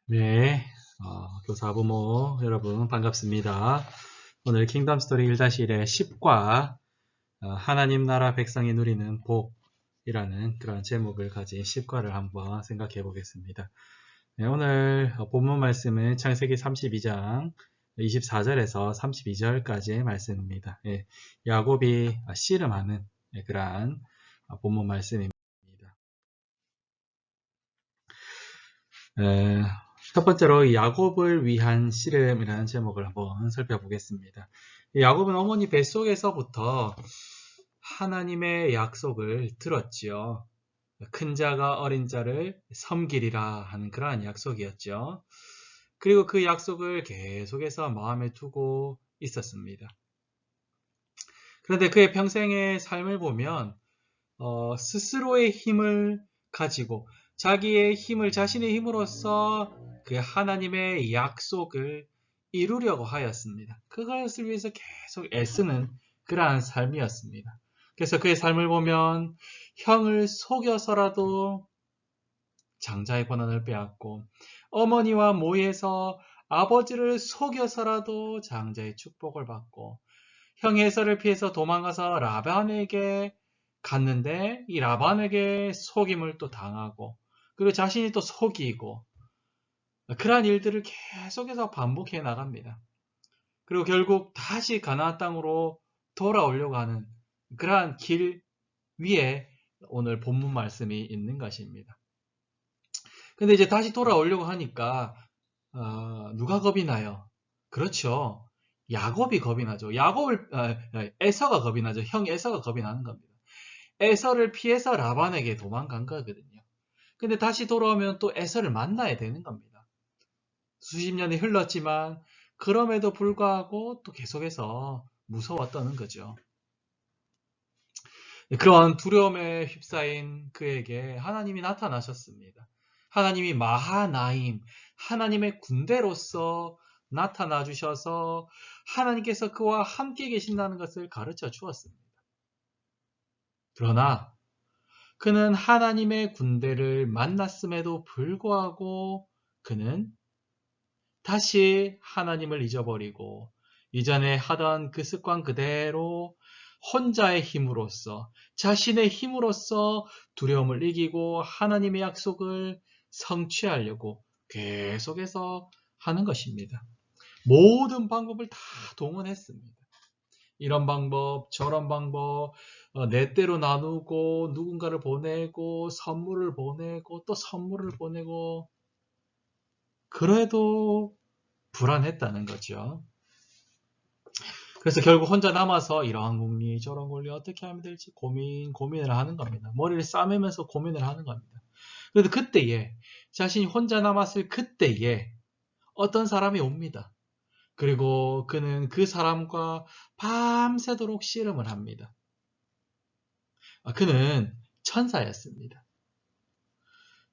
네, 교사 부모 여러분 반갑습니다. 오늘 킹덤 스토리 1-1의 10과 하나님 나라 백성이 누리는 복이라는 그런 제목을 가진 10과를 한번 생각해 보겠습니다. 네, 오늘 본문 말씀은 창세기 32장 24절에서 32절까지의 말씀입니다. 예, 야곱이 씨름하는 그러한 본문 말씀입니다. 에, 첫 번째로 야곱을 위한 씨름이라는 제목을 한번 살펴보겠습니다. 야곱은 어머니 뱃속에서부터 하나님의 약속을 들었지요. 큰 자가 어린 자를 섬기리라 하는 그러한 약속이었죠. 그리고 그 약속을 계속해서 마음에 두고 있었습니다. 그런데 그의 평생의 삶을 보면 스스로의 힘을 가지고 자기의 힘을 자신의 힘으로써 그 하나님의 약속을 이루려고 하였습니다. 그것을 위해서 계속 애쓰는 그러한 삶이었습니다. 그래서 그의 삶을 보면 형을 속여서라도 장자의 권한을 빼앗고 어머니와 모에서 아버지를 속여서라도 장자의 축복을 받고 형의 해설을 피해서 도망가서 라반에게 갔는데 이 라반에게 속임을 또 당하고 그리고 자신이 또 속이고 그러한 일들을 계속해서 반복해 나갑니다. 그리고 결국 다시 가나안 땅으로 돌아오려고 하는 그러한 길 위에 오늘 본문 말씀이 있는 것입니다. 근데 이제 다시 돌아오려고 하니까 누가 겁이 나요? 그렇죠. 야곱이 겁이 나죠. 에서가 겁이 나죠. 형 에서가 겁이 나는 겁니다. 에서를 피해서 라반에게 도망간 거거든요. 근데 다시 돌아오면 또 에서를 만나야 되는 겁니다. 수십 년이 흘렀지만 그럼에도 불구하고 또 계속해서 무서웠다는 거죠. 그런 두려움에 휩싸인 그에게 하나님이 나타나셨습니다. 하나님이 마하나임, 하나님의 군대로서 나타나 주셔서 하나님께서 그와 함께 계신다는 것을 가르쳐 주었습니다. 그러나 그는 하나님의 군대를 만났음에도 불구하고 그는 다시 하나님을 잊어버리고 이전에 하던 그 습관 그대로 혼자의 힘으로써 자신의 힘으로써 두려움을 이기고 하나님의 약속을 성취하려고 계속해서 하는 것입니다. 모든 방법을 다 동원했습니다. 이런 방법, 저런 방법, 내 때로 나누고 누군가를 보내고 선물을 보내고 또 선물을 보내고 그래도 불안했다는 거죠. 그래서 결국 혼자 남아서 이러한 궁리 저런 권리 어떻게 하면 될지 고민을 하는 겁니다. 머리를 싸매면서 고민을 하는 겁니다. 그런데 그때에 자신이 혼자 남았을 그때에 어떤 사람이 옵니다. 그리고 그는 그 사람과 밤새도록 씨름을 합니다. 그는 천사였습니다.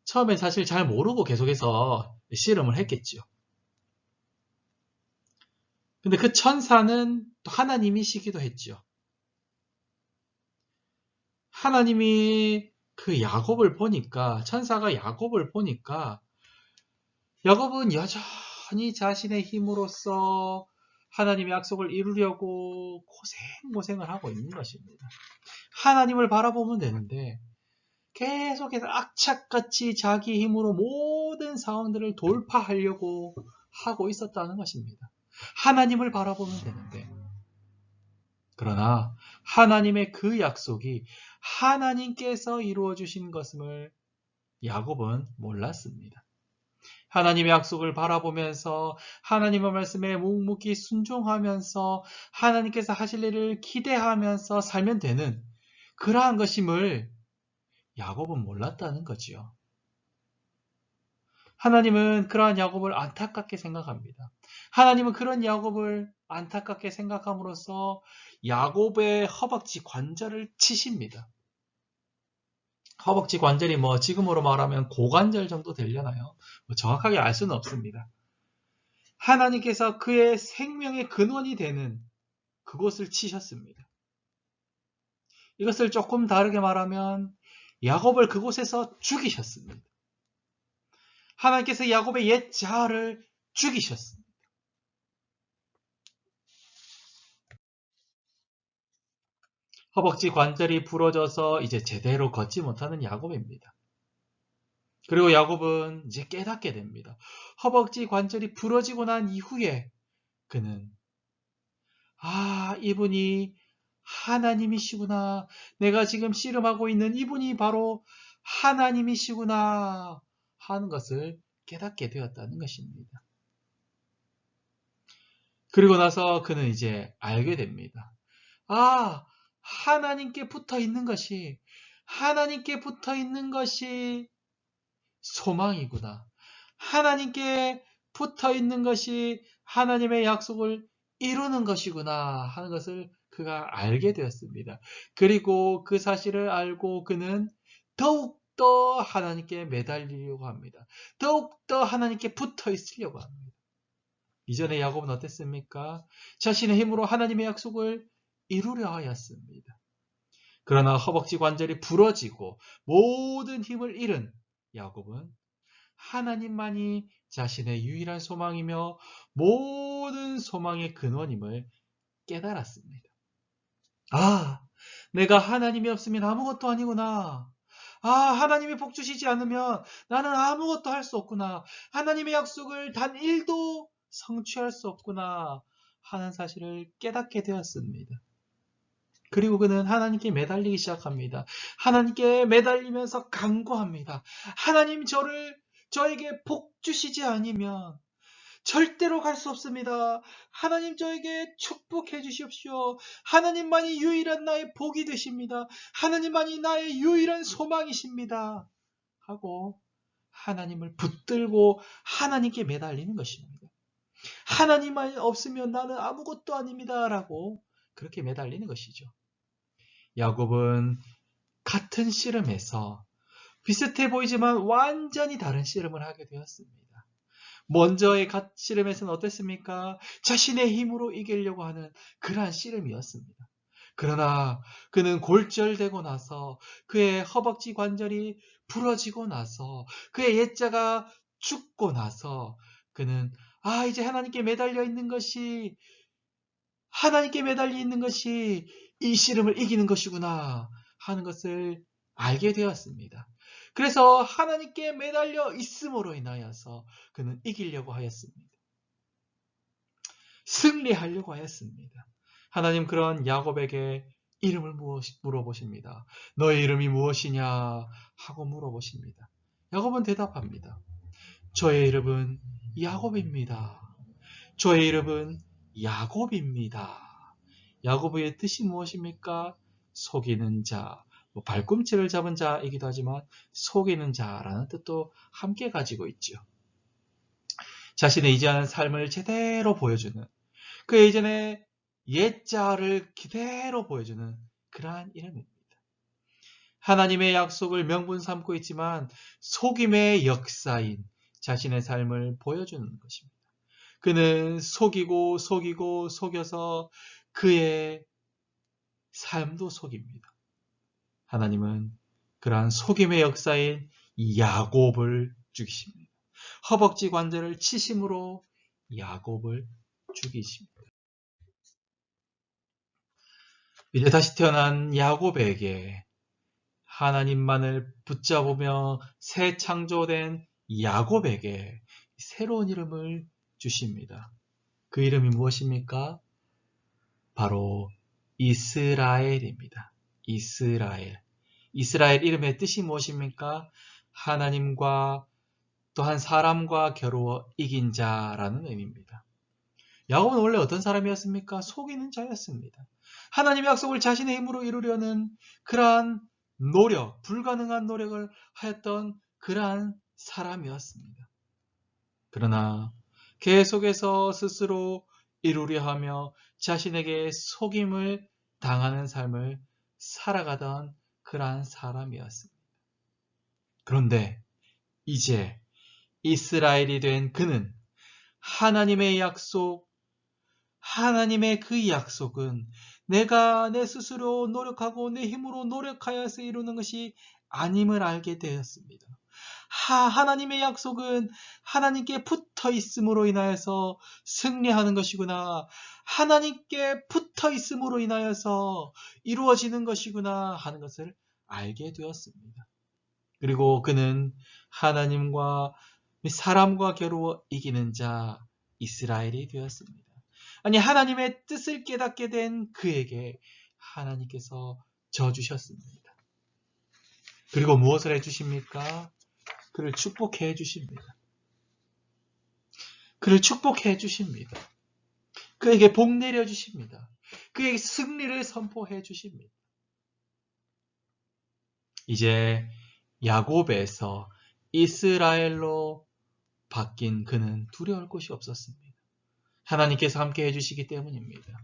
처음엔 사실 잘 모르고 계속해서 씨름을 했겠죠. 근데 그 천사는 또 하나님이시기도 했죠. 하나님이 그 야곱을 보니까, 천사가 야곱을 보니까, 야곱은 여전히 자신의 힘으로써 하나님의 약속을 이루려고 고생을 하고 있는 것입니다. 하나님을 바라보면 되는데, 계속해서 악착같이 자기 힘으로 모든 상황들을 돌파하려고 하고 있었다는 것입니다. 하나님을 바라보면 되는데, 그러나 하나님의 그 약속이 하나님께서 이루어 주신 것임을 야곱은 몰랐습니다. 하나님의 약속을 바라보면서 하나님의 말씀에 묵묵히 순종하면서 하나님께서 하실 일을 기대하면서 살면 되는 그러한 것임을 야곱은 몰랐다는 거지요. 하나님은 그러한 야곱을 안타깝게 생각합니다. 하나님은 그런 야곱을 안타깝게 생각함으로써 야곱의 허벅지 관절을 치십니다. 허벅지 관절이 지금으로 말하면 고관절 정도 되려나요? 정확하게 알 수는 없습니다. 하나님께서 그의 생명의 근원이 되는 그곳을 치셨습니다. 이것을 조금 다르게 말하면 야곱을 그곳에서 죽이셨습니다. 하나님께서 야곱의 옛 자아를 죽이셨습니다. 허벅지 관절이 부러져서 이제 제대로 걷지 못하는 야곱입니다. 그리고 야곱은 이제 깨닫게 됩니다. 허벅지 관절이 부러지고 난 이후에 그는 이분이 하나님이시구나. 내가 지금 씨름하고 있는 이분이 바로 하나님이시구나 하는 것을 깨닫게 되었다는 것입니다. 그리고 나서 그는 이제 알게 됩니다. 하나님께 붙어 있는 것이 소망이구나. 하나님께 붙어 있는 것이 하나님의 약속을 이루는 것이구나 하는 것을 그가 알게 되었습니다. 그리고 그 사실을 알고 그는 더욱더 하나님께 매달리려고 합니다. 더욱더 하나님께 붙어 있으려고 합니다. 이전에 야곱은 어땠습니까? 자신의 힘으로 하나님의 약속을 이루려 하였습니다. 그러나 허벅지 관절이 부러지고 모든 힘을 잃은 야곱은 하나님만이 자신의 유일한 소망이며 모든 소망의 근원임을 깨달았습니다. 내가 하나님이 없으면 아무것도 아니구나. 하나님이 복 주시지 않으면 나는 아무것도 할 수 없구나. 하나님의 약속을 단 1도 성취할 수 없구나 하는 사실을 깨닫게 되었습니다. 그리고 그는 하나님께 매달리기 시작합니다. 하나님께 매달리면서 간구합니다. 하나님 저에게 복 주시지 않으면 절대로 갈 수 없습니다. 하나님 저에게 축복해 주십시오. 하나님만이 유일한 나의 복이 되십니다. 하나님만이 나의 유일한 소망이십니다. 하고 하나님을 붙들고 하나님께 매달리는 것입니다. 하나님만 없으면 나는 아무것도 아닙니다. 라고 그렇게 매달리는 것이죠. 야곱은 같은 씨름에서 비슷해 보이지만 완전히 다른 씨름을 하게 되었습니다. 먼저의 씨름에서는 어땠습니까? 자신의 힘으로 이기려고 하는 그러한 씨름이었습니다. 그러나 그는 골절되고 나서 그의 허벅지 관절이 부러지고 나서 그의 옛자가 죽고 나서 그는 이제 하나님께 매달려 있는 것이 이 씨름을 이기는 것이구나 하는 것을 알게 되었습니다. 그래서 하나님께 매달려 있음으로 인하여서 그는 이기려고 하였습니다. 승리하려고 하였습니다. 하나님 그런 야곱에게 이름을 물어보십니다. 너의 이름이 무엇이냐 하고 물어보십니다. 야곱은 대답합니다. 저의 이름은 야곱입니다. 저의 이름은 야곱입니다. 야곱의 뜻이 무엇입니까? 속이는 자, 발꿈치를 잡은 자이기도 하지만 속이는 자라는 뜻도 함께 가지고 있죠. 자신의 이전의 삶을 제대로 보여주는 그 예전의 옛자를 그대로 보여주는 그러한 이름입니다. 하나님의 약속을 명분 삼고 있지만 속임의 역사인 자신의 삶을 보여주는 것입니다. 그는 속여서 그의 삶도 속입니다. 하나님은 그러한 속임의 역사인 야곱을 죽이십니다. 허벅지 관절을 치심으로 야곱을 죽이십니다. 이제 다시 태어난 야곱에게 하나님만을 붙잡으며 새 창조된 야곱에게 새로운 이름을 주십니다. 그 이름이 무엇입니까? 바로 이스라엘입니다. 이스라엘 이름의 뜻이 무엇입니까? 하나님과 또한 사람과 겨루어 이긴 자라는 의미입니다. 야곱은 원래 어떤 사람이었습니까? 속이는 자였습니다. 하나님의 약속을 자신의 힘으로 이루려는 그러한 불가능한 노력을 하였던 그러한 사람이었습니다. 그러나 계속해서 스스로 이루려 하며 자신에게 속임을 당하는 삶을 살아가던 그러한 사람이었습니다. 그런데 이제 이스라엘이 된 그는 하나님의 그 약속은 내가 내 스스로 노력하고 내 힘으로 노력하여서 이루는 것이 아님을 알게 되었습니다. 하나님의 약속은 하나님께 붙어 있음으로 인하여서 승리하는 것이구나. 하나님께 붙어 있음으로 인하여서 이루어지는 것이구나 하는 것을 알게 되었습니다. 그리고 그는 하나님과 사람과 겨루어 이기는 자 이스라엘이 되었습니다. 아니, 하나님의 뜻을 깨닫게 된 그에게 하나님께서 져주셨습니다. 그리고 무엇을 해주십니까? 그를 축복해 주십니다. 그를 축복해 주십니다. 그에게 복 내려 주십니다. 그에게 승리를 선포해 주십니다. 이제 야곱에서 이스라엘로 바뀐 그는 두려울 곳이 없었습니다. 하나님께서 함께 해주시기 때문입니다.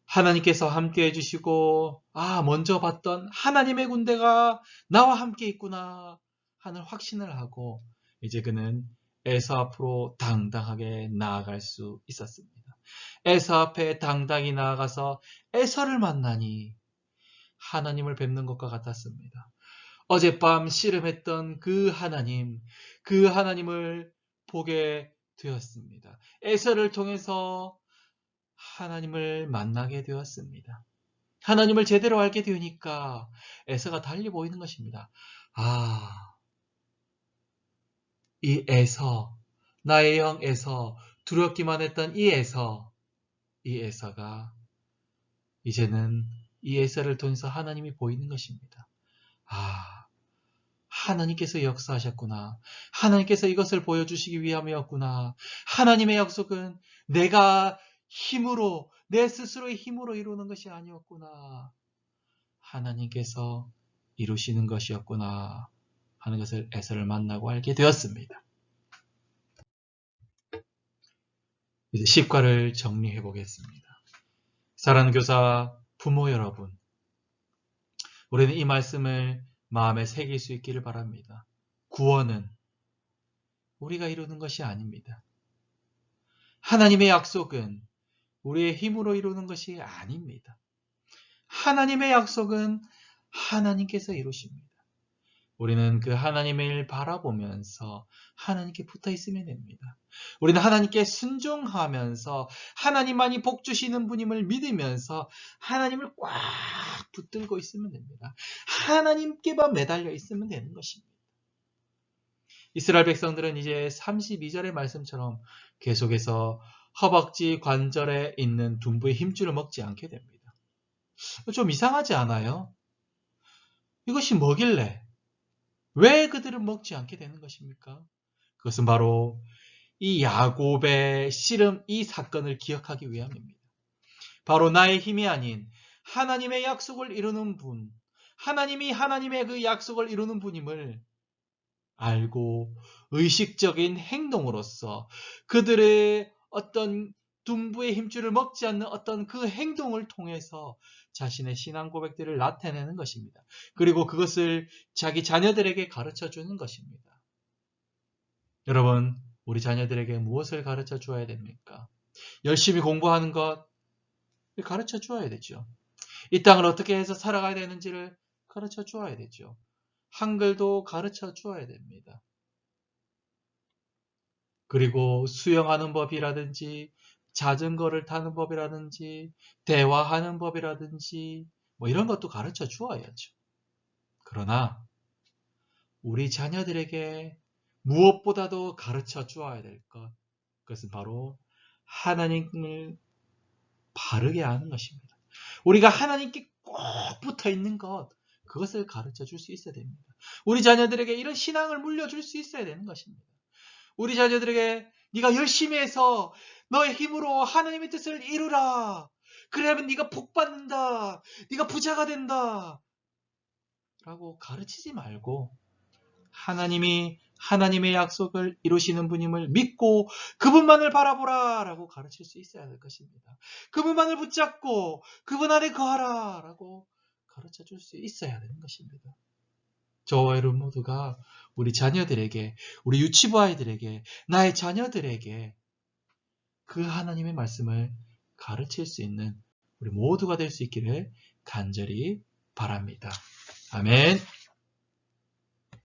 하나님께서 함께 해주시고, 먼저 봤던 하나님의 군대가 나와 함께 있구나 하는 확신을 하고, 이제 그는 에서 앞으로 당당하게 나아갈 수 있었습니다. 에서 앞에 당당히 나아가서 에서를 만나니 하나님을 뵙는 것과 같았습니다. 어젯밤 씨름했던 그 하나님을 보게 되었습니다. 에서를 통해서 하나님을 만나게 되었습니다. 하나님을 제대로 알게 되니까 에서가 달리 보이는 것입니다. 이 에서, 나의 영 에서, 두렵기만 했던 이 에서가 이제는 이 에서를 통해서 하나님이 보이는 것입니다. 하나님께서 역사하셨구나. 하나님께서 이것을 보여주시기 위함이었구나. 하나님의 약속은 내가 내 스스로의 힘으로 이루는 것이 아니었구나. 하나님께서 이루시는 것이었구나 하는 것을 에서를 만나고 알게 되었습니다. 이제 시과를 정리해 보겠습니다. 사랑하는 교사, 부모 여러분, 우리는 이 말씀을 마음에 새길 수 있기를 바랍니다. 구원은 우리가 이루는 것이 아닙니다. 하나님의 약속은 우리의 힘으로 이루는 것이 아닙니다. 하나님의 약속은 하나님께서 이루십니다. 우리는 그 하나님을 바라보면서 하나님께 붙어 있으면 됩니다. 우리는 하나님께 순종하면서 하나님만이 복 주시는 분임을 믿으면서 하나님을 꽉 붙들고 있으면 됩니다. 하나님께만 매달려 있으면 되는 것입니다. 이스라엘 백성들은 이제 32절의 말씀처럼 계속해서 허벅지 관절에 있는 둔부의 힘줄을 먹지 않게 됩니다. 좀 이상하지 않아요? 이것이 뭐길래? 왜 그들은 먹지 않게 되는 것입니까? 그것은 바로 이 야곱의 씨름 이 사건을 기억하기 위함입니다. 바로 나의 힘이 아닌 하나님의 약속을 이루는 분, 하나님이 하나님의 그 약속을 이루는 분임을 알고 의식적인 행동으로서 그들의 어떤 둔부의 힘줄을 먹지 않는 어떤 그 행동을 통해서 자신의 신앙 고백들을 나타내는 것입니다. 그리고 그것을 자기 자녀들에게 가르쳐 주는 것입니다. 여러분, 우리 자녀들에게 무엇을 가르쳐 주어야 됩니까? 열심히 공부하는 것 가르쳐 주어야 되죠. 이 땅을 어떻게 해서 살아가야 되는지를 가르쳐 주어야 되죠. 한글도 가르쳐 주어야 됩니다. 그리고 수영하는 법이라든지 자전거를 타는 법이라든지 대화하는 법이라든지 이런 것도 가르쳐 주어야죠. 그러나 우리 자녀들에게 무엇보다도 가르쳐 주어야 될 것, 그것은 바로 하나님을 바르게 아는 것입니다. 우리가 하나님께 꼭 붙어 있는 것, 그것을 가르쳐 줄 수 있어야 됩니다. 우리 자녀들에게 이런 신앙을 물려줄 수 있어야 되는 것입니다. 우리 자녀들에게 네가 열심히 해서 너의 힘으로 하나님의 뜻을 이루라. 그러면 네가 복 받는다. 네가 부자가 된다. 라고 가르치지 말고 하나님이 하나님의 약속을 이루시는 분임을 믿고 그분만을 바라보라 라고 가르칠 수 있어야 될 것입니다. 그분만을 붙잡고 그분 안에 거하라 라고 가르쳐 줄 수 있어야 되는 것입니다. 저와 여러분 모두가 우리 자녀들에게, 우리 유치부 아이들에게, 나의 자녀들에게 그 하나님의 말씀을 가르칠 수 있는 우리 모두가 될 수 있기를 간절히 바랍니다. 아멘.